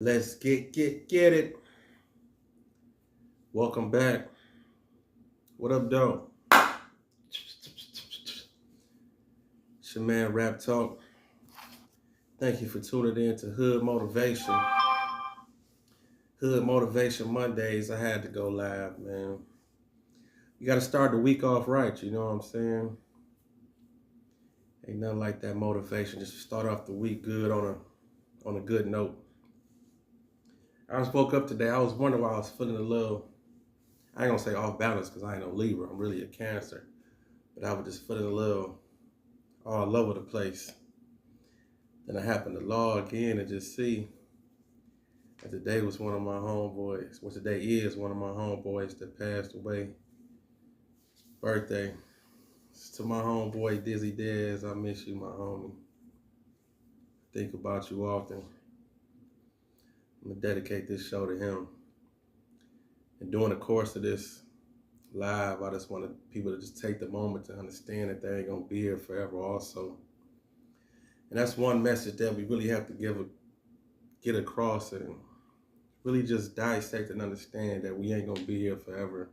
Let's get it. Welcome back. What up, though? It's your man Rap Talk. Thank you for tuning in to Hood Motivation. Hood Motivation Mondays. I had to go live, man. You got to start the week off right. You know what I'm saying? Ain't nothing like that motivation. Just to start off the week good on a good note. I just woke up today. I was wondering why I was feeling a little. I ain't gonna say off balance because I ain't no Libra. I'm really a Cancer, but I was just feeling a little all over the place. Then I happened to log in and just see that today was one of my homeboys. Well, today is one of my homeboys that passed away. Birthday. To my homeboy Dizzy Dez, I miss you, my homie. Think about you often. I'm gonna dedicate this show to him. And during the course of this live, I just want people to just take the moment to understand that they ain't gonna be here forever also. And that's one message that we really have to get across and really just dissect and understand that we ain't gonna be here forever.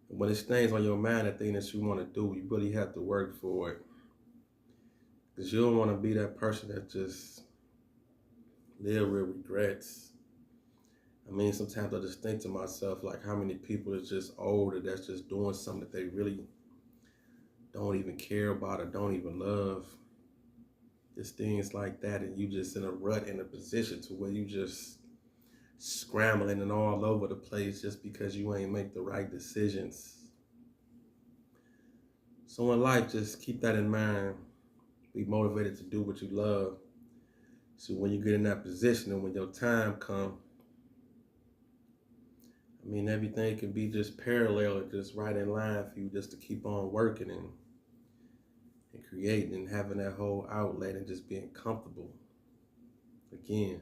And when it's things on your mind, the thing that you want to do, you really have to work for it. Because you don't want to be that person that just live with regrets. I mean, sometimes I just think to myself, like, how many people is just older that's just doing something that they really don't even care about or don't even love. Just things like that, and you just in a rut, in a position to where you just scrambling and all over the place just because you ain't make the right decisions. So in life, just keep that in mind. Be motivated to do what you love. So when you get in that position and when your time comes, I mean, everything can be just parallel or just right in line for you just to keep on working and creating and having that whole outlet and just being comfortable. Again,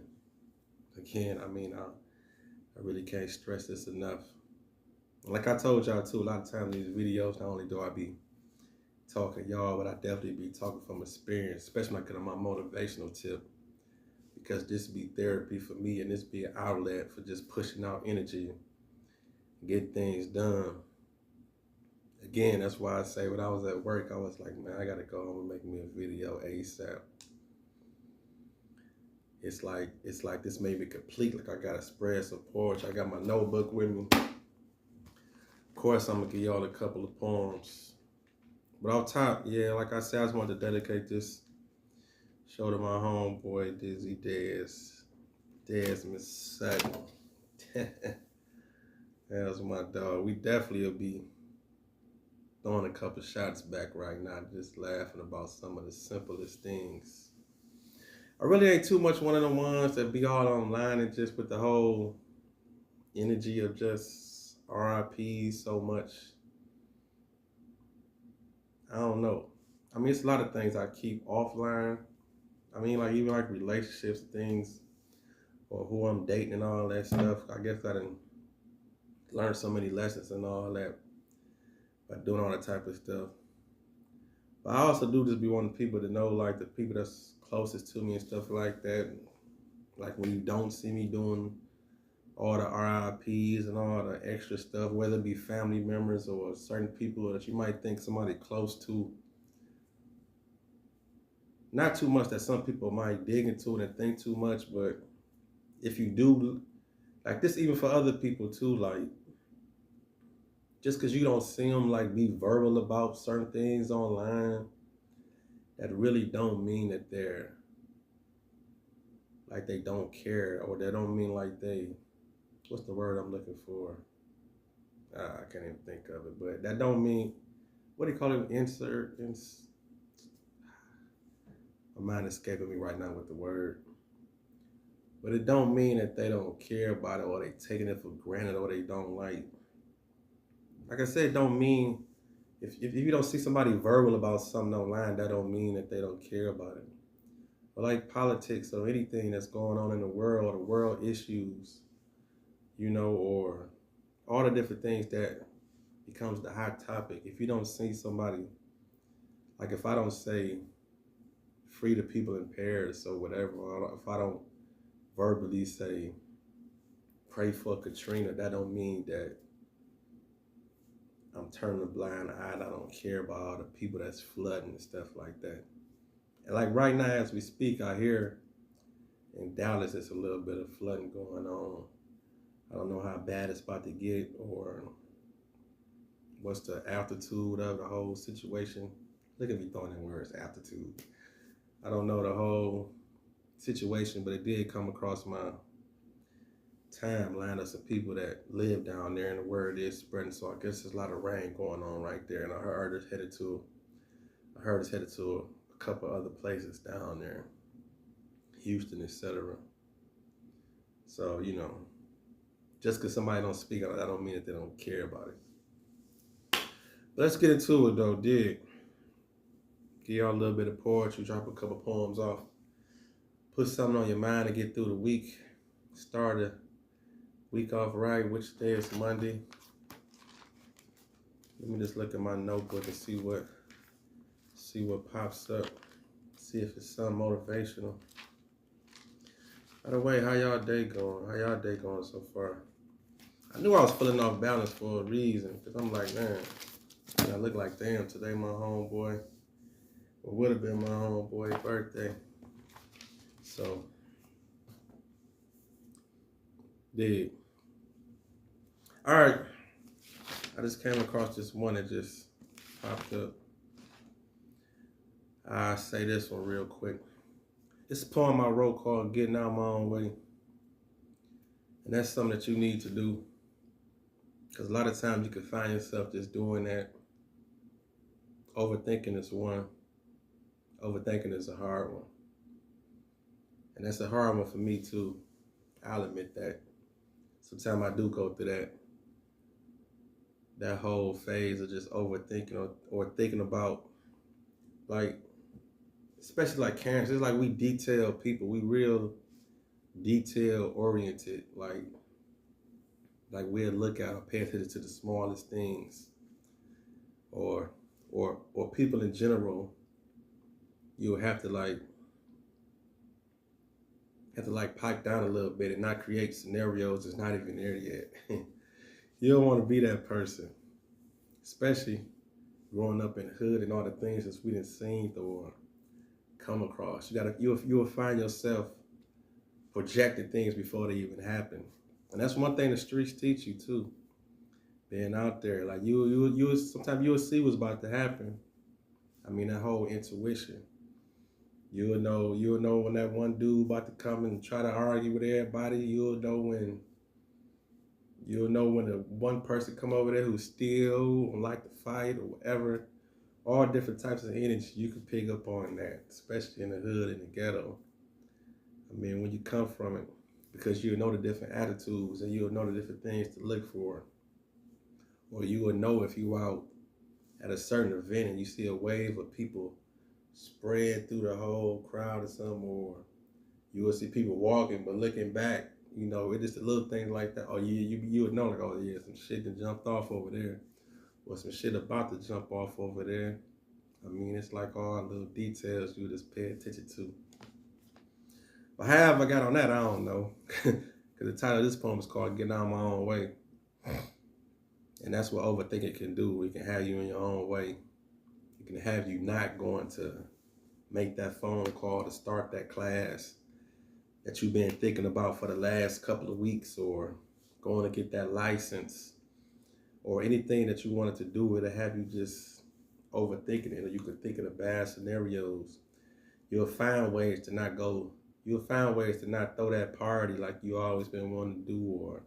I mean, I really can't stress this enough. Like I told y'all too, a lot of times in these videos, not only do I be talking y'all, but I definitely be talking from experience, especially like my motivational tip, because this be therapy for me and this be an outlet for just pushing out energy and get things done. Again, that's why I say when I was at work, I was like, man, I gotta go home and make me a video ASAP. It's like this made me complete. Like I gotta spread some poetry. I got my notebook with me. Of course, I'm gonna give y'all a couple of poems. But off top, yeah, like I said, I just wanted to dedicate this show to my homeboy Dizzy Dez Miss Sutton. That was my dog. We definitely will be throwing a couple shots back right now, just laughing about some of the simplest things. I really ain't too much one of the ones that be all online and just with the whole energy of just RIP so much. I don't know. I mean, it's a lot of things I keep offline. I mean, like even like relationships, things, or who I'm dating and all that stuff. I guess I didn't learn so many lessons and all that by doing all that type of stuff. But I also do just be wanting people to know, like the people that's closest to me and stuff like that. Like when you don't see me doing all the RIPs and all the extra stuff, whether it be family members or certain people that you might think somebody close to. Not too much that some people might dig into it and think too much, but if you do, like this even for other people too, like just because you don't see them like be verbal about certain things online, that really don't mean that they're like they don't care, or they don't mean like they, what's the word I'm looking for? I can't even think of it, but that don't mean, what do you call it? My mind escaping me right now with the word. But it don't mean that they don't care about it or they taking it for granted or they don't like I said, it don't mean, if you don't see somebody verbal about something online, that don't mean that they don't care about it. But like politics or anything that's going on in the world issues, you know, or all the different things that becomes the hot topic. If you don't see somebody, like if I don't say free the people in Paris or whatever, or if I don't verbally say, pray for Katrina, that don't mean that I'm turning a blind eye and I don't care about all the people that's flooding and stuff like that. And like right now as we speak, I hear in Dallas it's a little bit of flooding going on. I don't know how bad it's about to get or what's the altitude of the whole situation. Look at me throwing in words, altitude. I don't know the whole situation, but it did come across my timeline of some people that live down there and the word is spreading. So I guess there's a lot of rain going on right there. And I heard it's headed to a couple other places down there, Houston, etc. So, you know, just because somebody don't speak on it, I don't mean that they don't care about it. But let's get into it though, dig. Give y'all a little bit of poetry, drop a couple poems off. Put something on your mind to get through the week. Start the week off right, which day is Monday. Let me just look at my notebook and see what pops up. See if it's something motivational. By the way, how y'all day going? How y'all day going so far? I knew I was feeling off balance for a reason, because I'm like, man, I look like, damn, today my homeboy, or would have been my homeboy's birthday. So, dig. All right, I just came across this one that just popped up. I'll say this one real quick. It's a poem I wrote called Getting Out My Own Way. And that's something that you need to do. Because a lot of times you can find yourself just doing that. Overthinking is one. Overthinking is a hard one. And that's a hard one for me too. I'll admit that. Sometimes I do go through that whole phase of just overthinking or thinking about, like, especially like Karen's, it's like we detail people. We real detail oriented. Like we'll look at or pay attention to the smallest things. Or people in general, you'll have to pipe down a little bit and not create scenarios that's not even there yet. You don't want to be that person, especially growing up in the hood and all the things that we didn't seen or come across. You'll find yourself projecting things before they even happen, and that's one thing the streets teach you too. Being out there, like you sometimes you'll see what's about to happen. I mean, that whole intuition. You'll know when that one dude about to come and try to argue with everybody. You'll know when the one person come over there who still like to fight or whatever. All different types of energy you can pick up on that, especially in the hood and the ghetto. I mean, when you come from it, because you'll know the different attitudes and you'll know the different things to look for. Or you will know if you out at a certain event and you see a wave of people spread through the whole crowd or something, or you will see people walking but looking back. You know, it's just the little things like that. Oh, you would know, like, oh yeah, some shit that jumped off over there, or some shit about to jump off over there. I mean, it's like all little details you just pay attention to. But how I got on that, I don't know. Because the title of this poem is called Getting Out My Own Way. And that's what overthinking can do. It can have you in your own way. It can have you not going to make that phone call to start that class that you've been thinking about for the last couple of weeks, or going to get that license, or anything that you wanted to do. It'll have you just overthinking it, or you could think of the bad scenarios. You'll find ways to not go. You'll find ways to not throw that party like you always been wanting to do, or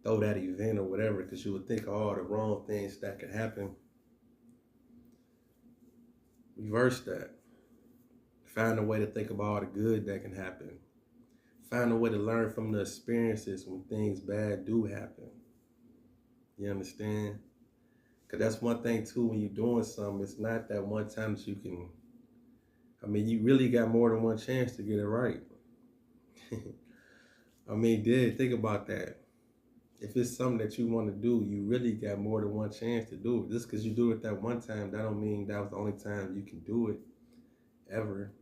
throw that event or whatever, because you would think of all the wrong things that could happen. Reverse that. Find a way to think about all the good that can happen. Find a way to learn from the experiences when things bad do happen. You understand? Because that's one thing too, when you're doing something, it's not that one time that you can, I mean, you really got more than one chance to get it right. I mean, think about that. If it's something that you want to do, you really got more than one chance to do it. Just because you do it that one time, that don't mean that was the only time you can do it, ever.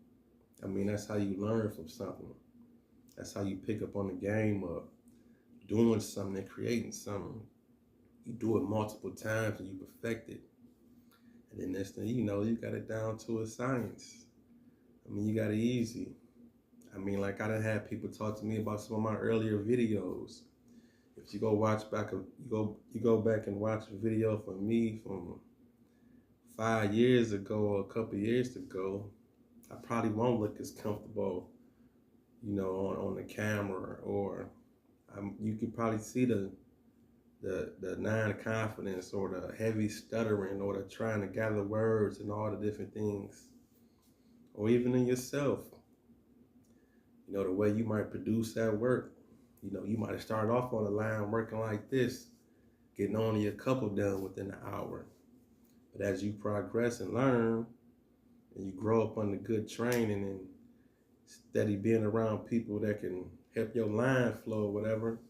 I mean, that's how you learn from something. That's how you pick up on the game of doing something and creating something. You do it multiple times and you perfect it. And then next thing you know, you got it down to a science. I mean, you got it easy. I mean, like I done had people talk to me about some of my earlier videos. If you go watch back, you go back and watch a video from me from 5 years ago or a couple years ago, I probably won't look as comfortable, on the camera, or you could probably see the non-confidence or the heavy stuttering or the trying to gather words and all the different things, or even in yourself. The way you might produce that work. You might have started off on the line working like this, getting only a couple done within an hour. But as you progress and learn, and you grow up under good training and steady being around people that can help your line flow or whatever,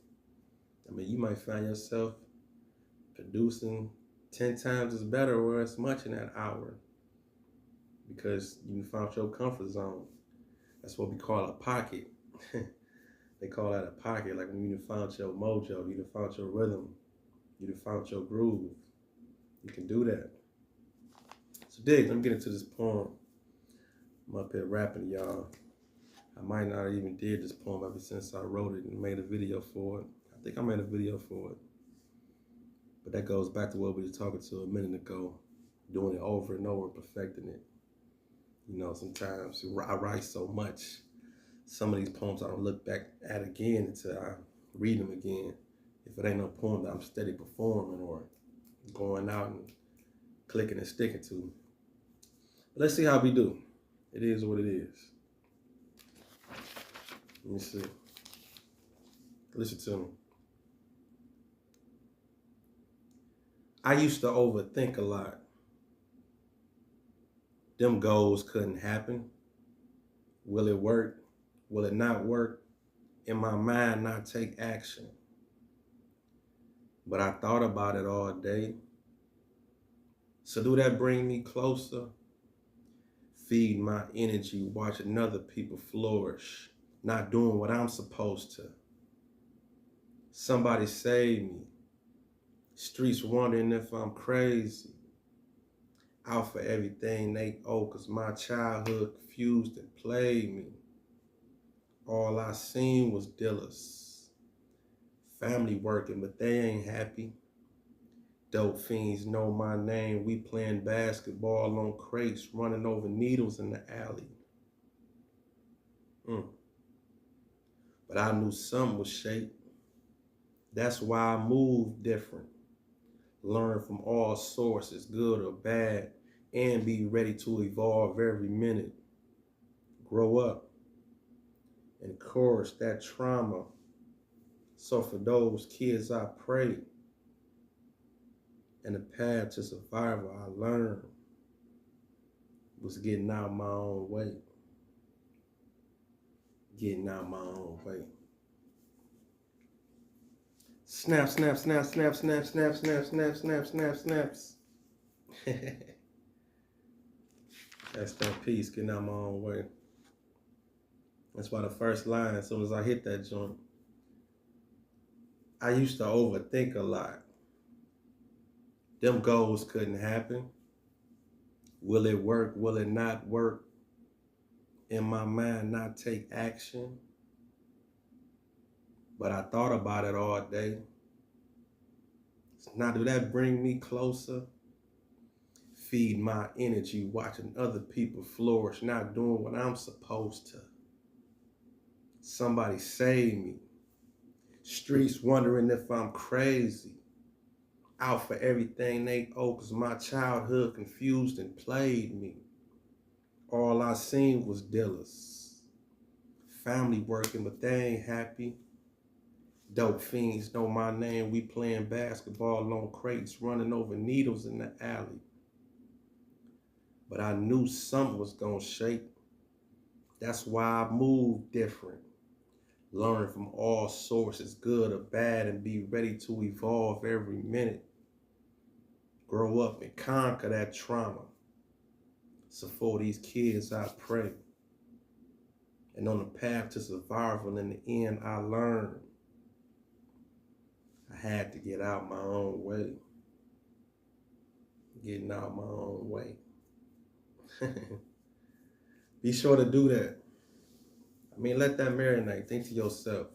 I mean, you might find yourself producing 10 times as better or as much in that hour because you found your comfort zone. That's what we call a pocket. They call that a pocket, like when you found your mojo, you found your rhythm, you found your groove. You can do that. So dig, let me get into this poem. I'm up here rapping, y'all. I might not have even did this poem ever since I wrote it and made a video for it. I think I made a video for it. But that goes back to what we were talking to a minute ago, doing it over and over, perfecting it. Sometimes I write so much, some of these poems I don't look back at again until I read them again. If it ain't no poem that I'm steady performing or going out and clicking and sticking to. But let's see how we do. It is what it is. Let me see. Listen to me. I used to overthink a lot. Them goals couldn't happen. Will it work? Will it not work? In my mind, not take action. But I thought about it all day. So do that bring me closer? Feed my energy, watching other people flourish, not doing what I'm supposed to. Somebody save me. Streets wondering if I'm crazy. Out for everything they owe, cause my childhood confused and played me. All I seen was dealers. Family working, but they ain't happy. Dope fiends know my name. We playing basketball on crates, running over needles in the alley. But I knew something was shaped. That's why I move different. Learn from all sources, good or bad, and be ready to evolve every minute. Grow up. Encourage that trauma. So for those kids I pray, and the path to survival I learned was getting out my own way. Getting out my own way. Snap, snap, snap, snap, snap, snap, snap, snap, snap, snap, snaps. That's that piece, getting out my own way. That's why the first line, as soon as I hit that joint, I used to overthink a lot. Them goals couldn't happen. Will it work? Will it not work? In my mind, not take action. But I thought about it all day. Now, do that bring me closer? Feed my energy, watching other people flourish, not doing what I'm supposed to. Somebody save me. Streets wondering if I'm crazy. Out for everything they owe, cause my childhood confused and played me. All I seen was dealers. Family working, but they ain't happy. Dope fiends know my name. We playing basketball on crates, running over needles in the alley. But I knew something was gonna shake. That's why I moved different. Learn from all sources, good or bad, and be ready to evolve every minute. Grow up and conquer that trauma. So for these kids, I pray. And on the path to survival, in the end, I learned I had to get out my own way. Getting out my own way. Be sure to do that. I mean, let that marinate. Think to yourself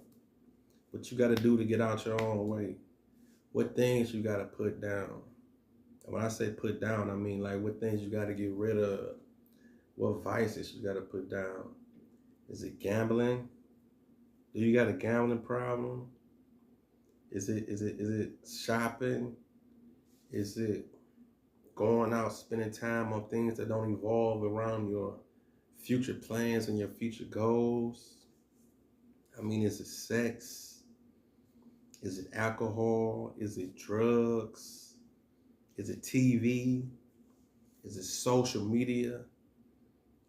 what you got to do to get out your own way. What things you got to put down. And when I say put down, I mean like what things you got to get rid of. What vices you got to put down. Is it gambling? Do you got a gambling problem? Is it shopping? Is it going out, spending time on things that don't evolve around your future plans and your future goals? I mean, is it sex? Is it alcohol? Is it drugs? Is it TV? Is it social media?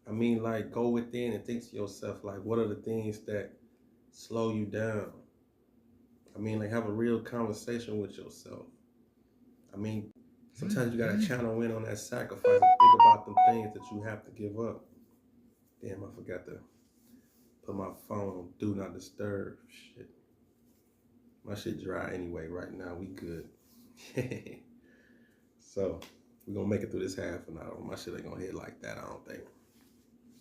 I mean, like, go within and think to yourself, like, what are the things that slow you down? I mean, like, have a real conversation with yourself. I mean, sometimes you gotta channel in on that sacrifice and think about them things that you have to give up. Damn, I forgot to put my phone on Do Not Disturb. Shit. My shit dry anyway right now. We good. So, we're gonna make it through this half an hour. My shit ain't gonna hit like that, I don't think.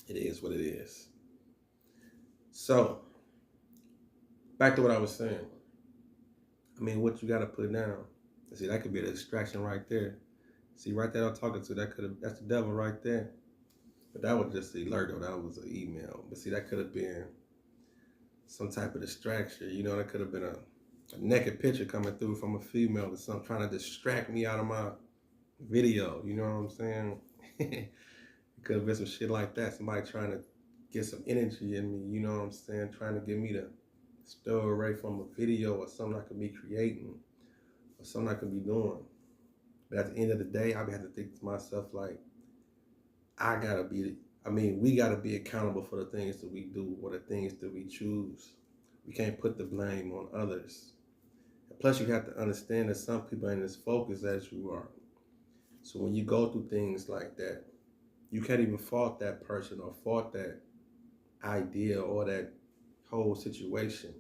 It is what it is. So, back to what I was saying. I mean, what you gotta put down. See, that could be a distraction right there. See, right there I'm talking to, that's the devil right there. But that was just the alert, though. That was an email. But see, that could have been some type of distraction. You know, that could have been a naked picture coming through from a female or something, trying to distract me out of my video. You know what I'm saying? It could have been some shit like that. Somebody trying to get some energy in me. You know what I'm saying? Trying to get me to stow away from a video or something I could be creating or something I could be doing. But at the end of the day, I have to think to myself, like, we gotta be accountable for the things that we do or the things that we choose. We can't put the blame on others. And plus, you have to understand that some people ain't as focused as you are. So when you go through things like that, you can't even fault that person or fault that idea or that whole situation,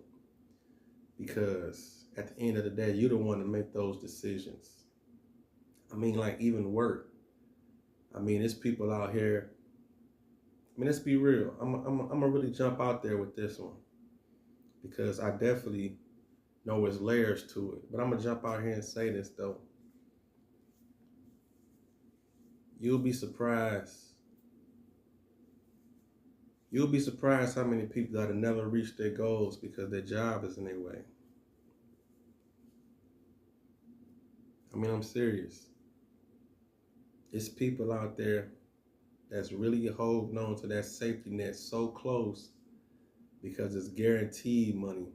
because at the end of the day, you're the one to make those decisions. I mean, like, even work. I mean, there's people out here. I mean, let's be real. I'm gonna really jump out there with this one because I definitely know there's layers to it. But I'm gonna jump out here and say this though. You'll be surprised. You'll be surprised how many people that have never reached their goals because their job is in their way. I mean, I'm serious. It's people out there that's really holding on to that safety net so close because it's guaranteed money.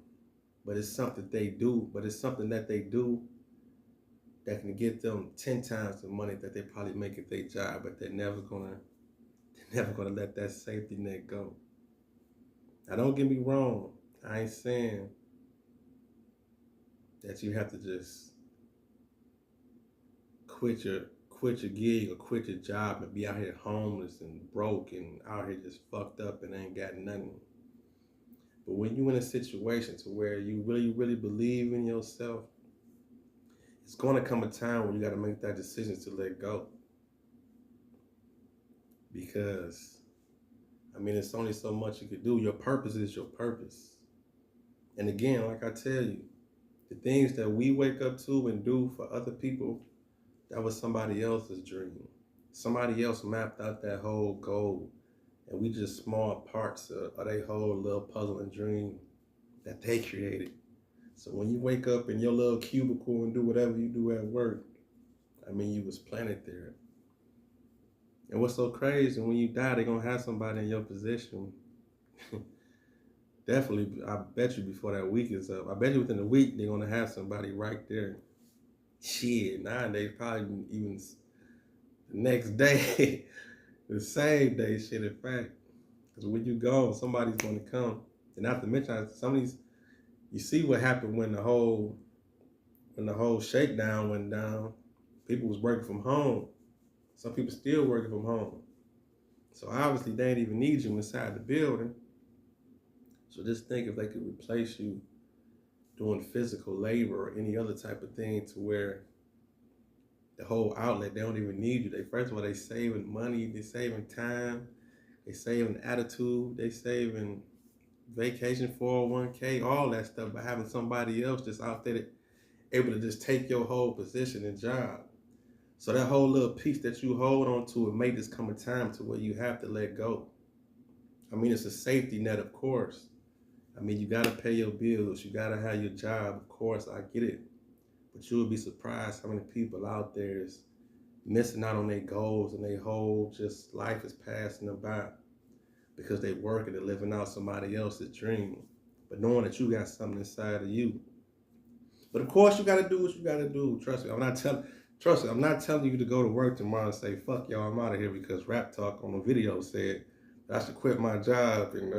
But it's something they do. But it's something that they do that can get them 10 times the money that they probably make at their job. But they're never gonna let that safety net go. Now, don't get me wrong. I ain't saying that you have to just quit your gig or quit your job and be out here homeless and broke and out here just fucked up and ain't got nothing. But when you in a situation to where you really, really believe in yourself, it's going to come a time when you got to make that decision to let go. Because, I mean, it's only so much you could do. Your purpose is your purpose. And again, like I tell you, the things that we wake up to and do for other people, that was somebody else's dream. Somebody else mapped out that whole goal. And we just small parts of their whole little puzzle and dream that they created. So when you wake up in your little cubicle and do whatever you do at work, I mean, you was planted there. And what's so crazy, when you die, they're going to have somebody in your position. Definitely, I bet you before that week is up. I bet you within a week, they're going to have somebody right there. Shit, nowadays, probably even the next day, the same day, shit, in fact. Because when you go, somebody's going to come. And not to mention, some of these, you see what happened when the whole shakedown went down. People was working from home. Some people still working from home. So obviously they ain't even need you inside the building. So just think if they could replace you doing physical labor or any other type of thing to where the whole outlet, they don't even need you. They first of all, they saving money, they saving time, they saving attitude, they saving vacation, 401k, all that stuff by having somebody else just out there that able to just take your whole position and job. So that whole little piece that you hold on to, it may just come a time to where you have to let go. I mean, it's a safety net, of course. I mean, you got to pay your bills. You got to have your job. Of course, I get it. But you would be surprised how many people out there is missing out on their goals and their whole just life is passing them by because they working and living out somebody else's dream. But knowing that you got something inside of you. But of course, you got to do what you got to do. Trust me. I'm not telling you to go to work tomorrow and say, fuck y'all, I'm out of here because Rap Talk on the video said that I should quit my job and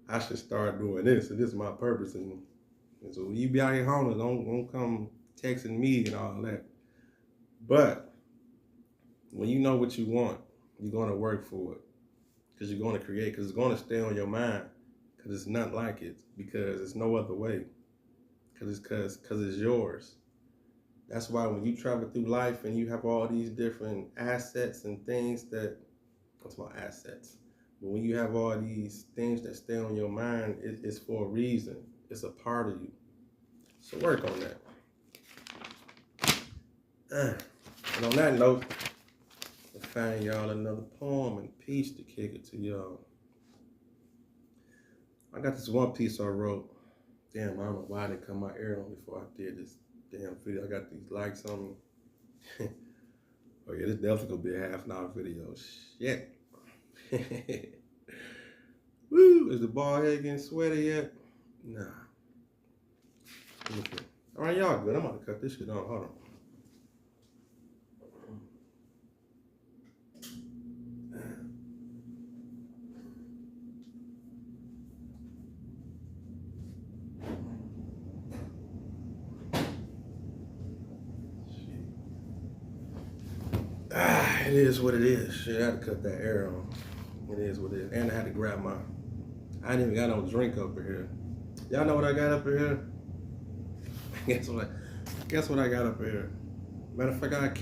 I should start doing this, and this is my purpose. And so when you be out here homeless, don't come texting me and all that. But when you know what you want, you're going to work for it because you're going to create, because it's going to stay on your mind because it's not like it, because it's no other way, because it's yours. That's why when you travel through life and you have all these different assets and things that, what's my assets? But when you have all these things that stay on your mind, it's for a reason. It's a part of you. So work on that. And on that note, I'll find y'all another poem and piece to kick it to y'all. I got this one piece I wrote. Damn, I don't know why I didn't cut my ear on before I did this damn video. I got these likes on me. Oh yeah, this definitely gonna be a half-an-hour video. Shit. Woo! Is the bald head getting sweaty yet? Nah. Okay. All right, y'all good. I'm about to cut this shit on. Hold on. It is what it is. Shit, I had to cut that air on. It is what it is. And I had to grab my, I ain't even got no drink up here. Y'all know what I got up here? Guess what I got up here? Matter of fact, I'd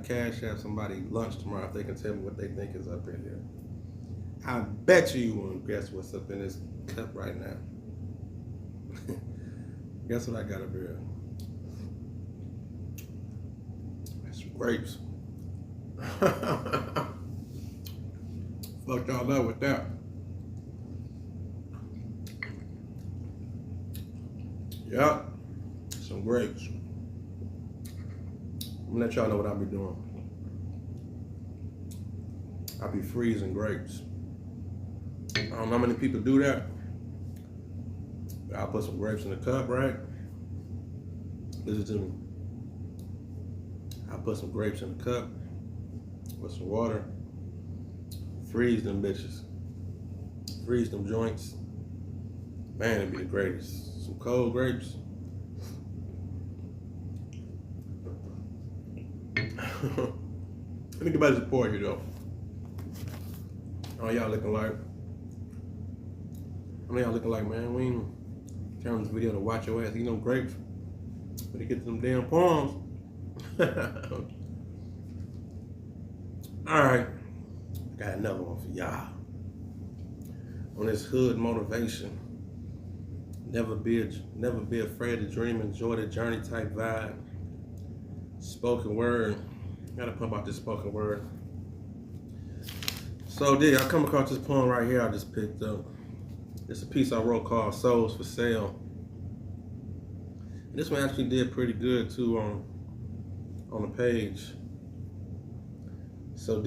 cash out somebody lunch tomorrow if they can tell me what they think is up in here. I bet you won't guess what's up in this cup right now. Guess what I got up here? Some grapes. Fucked y'all up with that. Yep, some grapes. I'm gonna let y'all know what I'll be doing. I'll be freezing grapes. I don't know how many people do that. But I'll put some grapes in the cup, right? Listen to me. I'll put some grapes in the cup with some water. Freeze them bitches. Freeze them joints. Man, it'd be the greatest. Some cold grapes. Let me get back to the pour here though. How y'all looking like? How y'all looking like, man? We ain't turn this video to watch your ass eat no grapes. But to get to them damn palms. Alright. I got another one for y'all. On this hood motivation. Never be afraid to dream, enjoy the journey type vibe. Spoken word. Gotta pump out this spoken word. So I come across this poem right here I just picked up. It's a piece I wrote called Souls for Sale. And this one actually did pretty good too on the page. So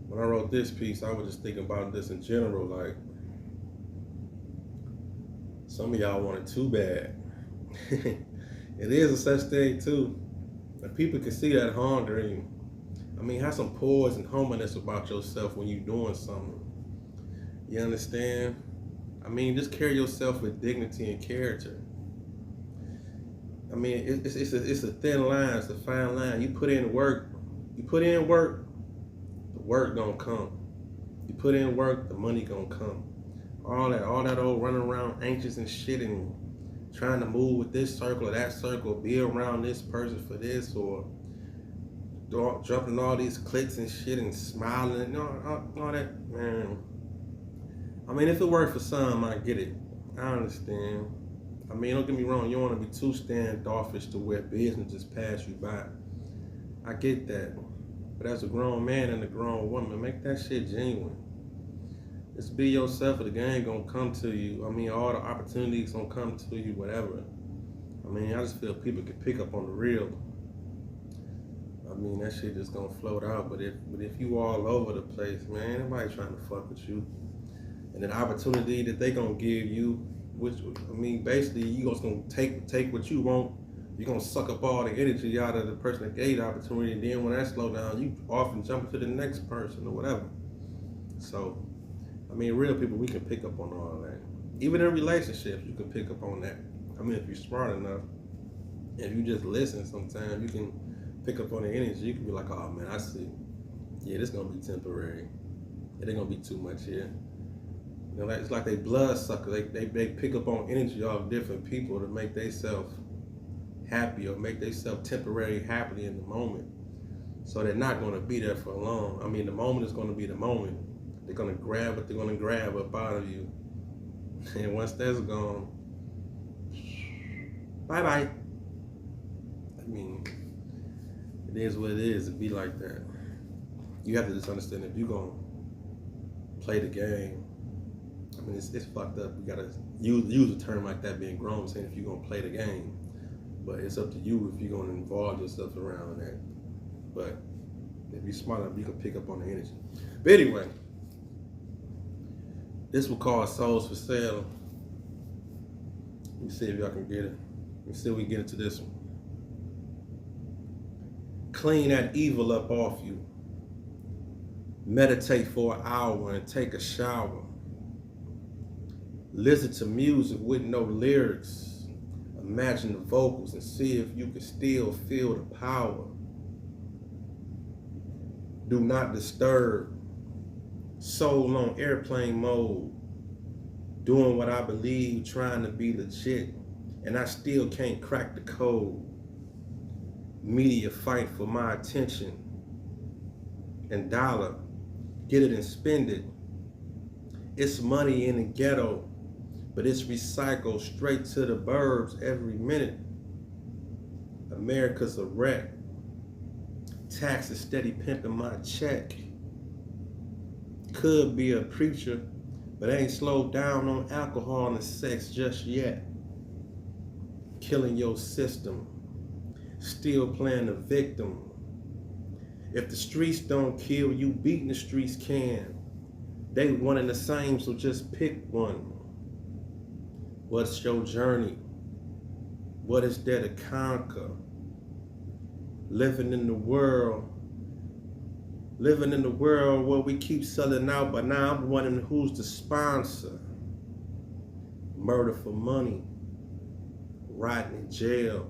when I wrote this piece, I was just thinking about this in general, like some of y'all want it too bad. It is a such thing too. If people can see that hunger in you, I mean, have some poise and humbleness about yourself when you're doing something. You understand? I mean, just carry yourself with dignity and character. I mean, it's a thin line, it's a fine line. You put in work, the work gonna come. You put in work, the money gonna come. All that old running around anxious and shit and trying to move with this circle or that circle, be around this person for this, or jumping all these clicks and shit and smiling and all that, man. I mean, if it worked for some, I get it. I understand. I mean, don't get me wrong, you don't want to be too standoffish to where business just pass you by. I get that. But as a grown man and a grown woman, make that shit genuine. Just be yourself, or the game gonna come to you. I mean, all the opportunities gonna come to you, whatever. I mean, I just feel people can pick up on the real. I mean, that shit just gonna float out. But if you all over the place, man, nobody trying to fuck with you. And the opportunity that they gonna give you, which, I mean, basically you just gonna take what you want. You're gonna suck up all the energy out of the person that gave the opportunity, and then when that slow down, you often jump to the next person or whatever. So, I mean, real people, we can pick up on all that. Even in relationships, you can pick up on that. I mean, if you're smart enough, if you just listen sometimes, you can pick up on the energy. You can be like, oh man, I see. Yeah, this gonna be temporary. It ain't gonna be too much here. You know, it's like they blood sucker. They pick up on energy off different people to make themselves happy or make themselves temporarily happy in the moment. So they're not gonna be there for long. I mean, the moment is gonna be the moment. They're gonna grab what they're gonna grab up out of you. And once that's gone, bye-bye. I mean, it is what it is. It be like that. You have to just understand if you're gonna play the game, I mean, it's fucked up. You gotta use a term like that being grown, saying if you're gonna play the game. But it's up to you if you're gonna involve yourself around that. But if you're smart enough, you can pick up on the energy. But anyway, this will call Souls for Sale. Let me see if y'all can get it. Let me see if we can get into this one. Clean that evil up off you. Meditate for an hour and take a shower. Listen to music with no lyrics. Imagine the vocals and see if you can still feel the power. Do not disturb. Soul on airplane mode. Doing what I believe, trying to be legit, and I still can't crack the code. Media fight for my attention and dollar. Get it and spend it. It's money in the ghetto, but it's recycled straight to the burbs every minute. America's a wreck. Taxes steady pimping my check. Could be a preacher, but ain't slowed down on alcohol and sex just yet. Killing your system. Still playing the victim. If the streets don't kill you, beating the streets can. They one and the same, so just pick one. What's your journey? What is there to conquer? Living in the world where we keep selling out, but now I'm wondering who's the sponsor. Murder for money, rotting in jail,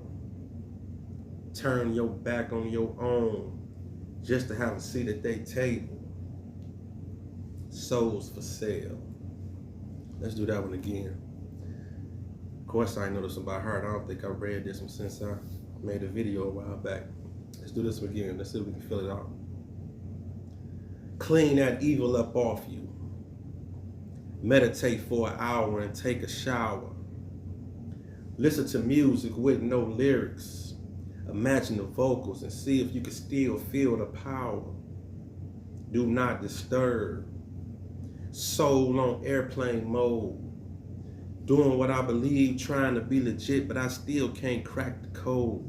turn your back on your own just to have a seat at their table. Souls for sale. Let's do that one again. Of course, I know this one by heart. I don't think I've read this one since I made a video a while back. Let's do this one again. Let's see if we can fill it out. Clean that evil up off you. Meditate for an hour and take a shower. Listen to music with no lyrics. Imagine the vocals and see if you can still feel the power. Do not disturb. Soul on airplane mode. Doing what I believe, trying to be legit, but I still can't crack the code.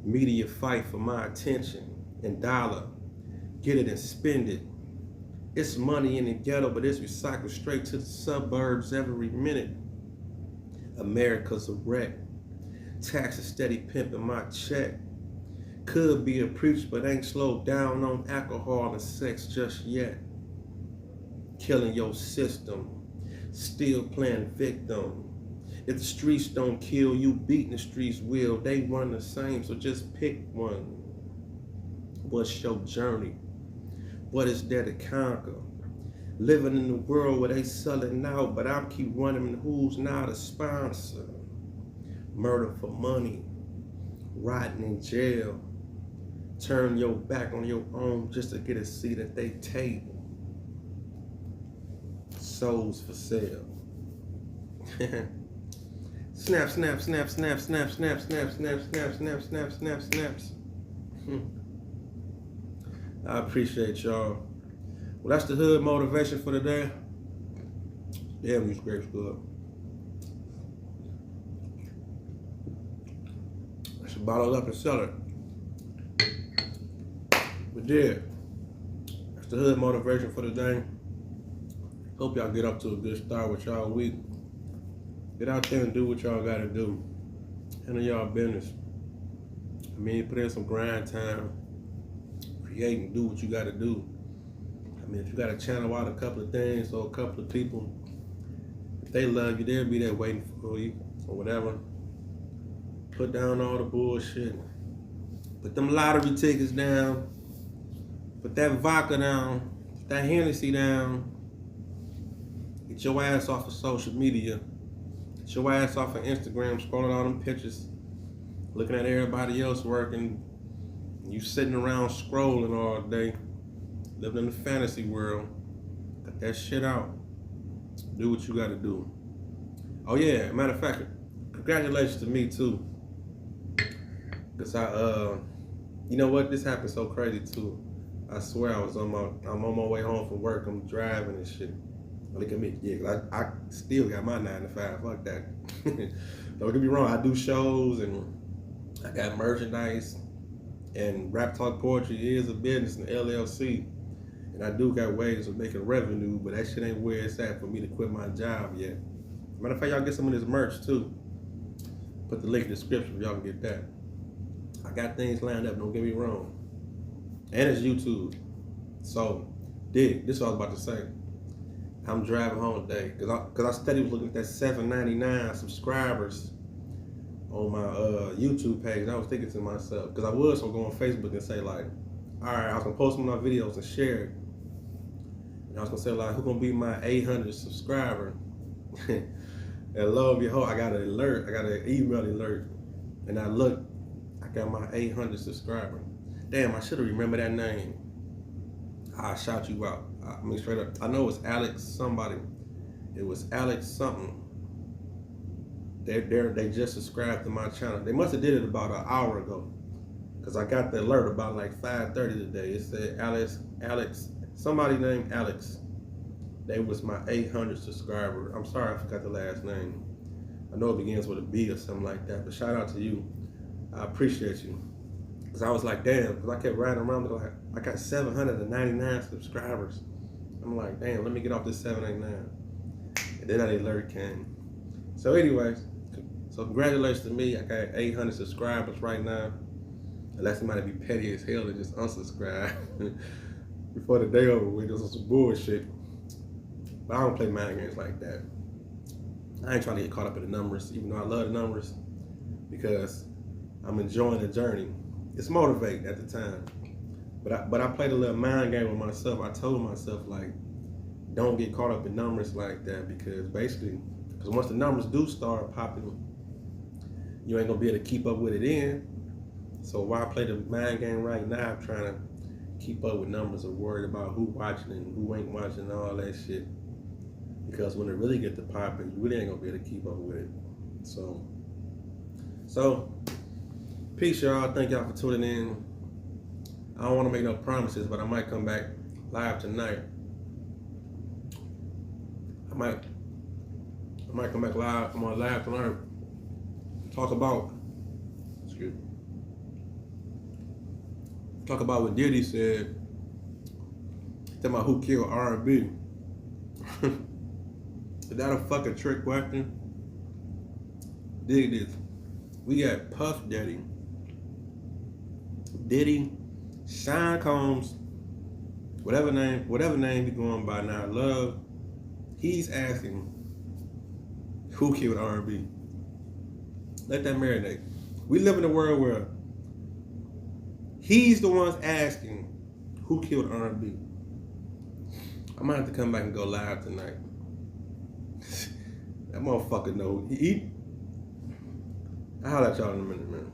Media fight for my attention and dollar. Get it and spend it. It's money in the ghetto, but it's recycled straight to the suburbs every minute. America's a wreck. Taxes steady pimping my check. Could be a preacher, but ain't slowed down on alcohol and sex just yet. Killing your system. Still playing victim. If the streets don't kill you, beating the streets will. They run the same, so just pick one. What's your journey? What is there to conquer? Living in the world where they selling out, but I keep running who's not a sponsor. Murder for money, rotting in jail. Turn your back on your own just to get a seat at their table. Souls for sale. Snap, snap, snap, snap, snap, snap, snap, snap, snap, snap, snap, snap, snaps. I appreciate y'all. Well, that's the hood motivation for today. Damn, these grapes good. I should bottle up and sell it. But yeah, that's the hood motivation for today. Hope y'all get up to a good start with y'all week. Get out there and do what y'all gotta do. Handle y'all business. I mean, put in some grind time. Create and do what you gotta do. I mean, if you gotta channel out a couple of things or a couple of people, if they love you, they'll be there waiting for you or whatever. Put down all the bullshit. Put them lottery tickets down. Put that vodka down. Put that Hennessy down. Get your ass off of social media. Get your ass off of Instagram, scrolling all them pictures, looking at everybody else working. You sitting around scrolling all day, living in the fantasy world. Cut that shit out. Do what you gotta do. Oh yeah, matter of fact, congratulations to me too. Cause you know what? This happened so crazy too. I swear I'm on my way home from work. I'm driving and shit. Look at me, yeah. I still got my 9 to 5. Fuck that. Don't get me wrong. I do shows and I got merchandise, and rap talk poetry is a business in the LLC, and I do got ways of making revenue. But that shit ain't where it's at for me to quit my job yet. Matter of fact, y'all get some of this merch too. Put the link in the description if y'all can get that. I got things lined up. Don't get me wrong. And it's YouTube. So, this is what I was about to say. I'm driving home today because I steady was looking at that 799 subscribers on my YouTube page. And I was thinking to myself, because I was gonna go on Facebook and say like, all right, I was gonna post some of my videos and share it. And I was gonna say like, who gonna be my 800 subscriber? And lo and behold, I got an alert. I got an email alert, and I looked. I got my 800 subscriber. Damn, I should have remembered that name. I'll shout you out. I mean, straight up. I know it's Alex somebody. It was Alex something. They just subscribed to my channel. They must have did it about an hour ago, because I got the alert about like 5:30 today. It said Alex, somebody named Alex. They was my 800 subscriber. I'm sorry I forgot the last name. I know it begins with a B or something like that, but shout out to you. I appreciate you. Because I was like, damn, because I kept riding around, like, I got 799 subscribers. I'm like, damn, let me get off this 789. And then that alert came. So anyways, so congratulations to me. I got 800 subscribers right now. Unless somebody be petty as hell and just unsubscribe before the day over with. This was some bullshit. But I don't play mind games like that. I ain't trying to get caught up in the numbers, even though I love the numbers, because I'm enjoying the journey. It's motivating at the time. But I played a little mind game with myself. I told myself, like, don't get caught up in numbers like that, because once the numbers do start popping, you ain't gonna be able to keep up with it in. So why play the mind game right now, trying to keep up with numbers or worried about who watching and who ain't watching and all that shit? Because when it really get to popping, you really ain't gonna be able to keep up with it. So peace, y'all. Thank y'all for tuning in. I don't want to make no promises, but I might come back live tonight. I might come back live. I'm on live tonight. Talk about what Diddy said. Talking about who killed R&B. Is that a fucking trick question? Dig this. We got Puff Daddy, Diddy, Sean Combs, whatever name he's going by now, Love. He's asking who killed R&B. Let that marinate. We live in a world where he's the ones asking who killed R&B. I might have to come back and go live tonight. That motherfucker know. I'll holler at y'all in a minute, man.